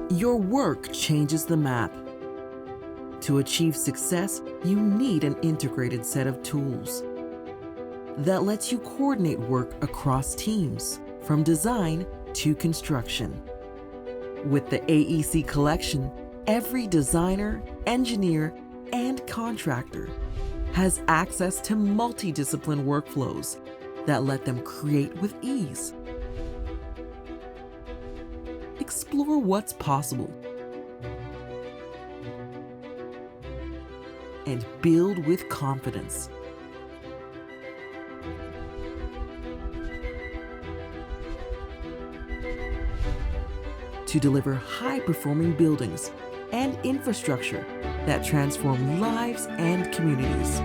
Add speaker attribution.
Speaker 1: Your work changes the map. To achieve success, you need an integrated set of tools that lets you coordinate work across teams, from design to construction. With the AEC collection, every designer, engineer, and contractor has access to multidisciplinary workflows that let them create with ease. Explore what's possible and build with confidence. To deliver high-performing buildings and infrastructure that transform lives and communities.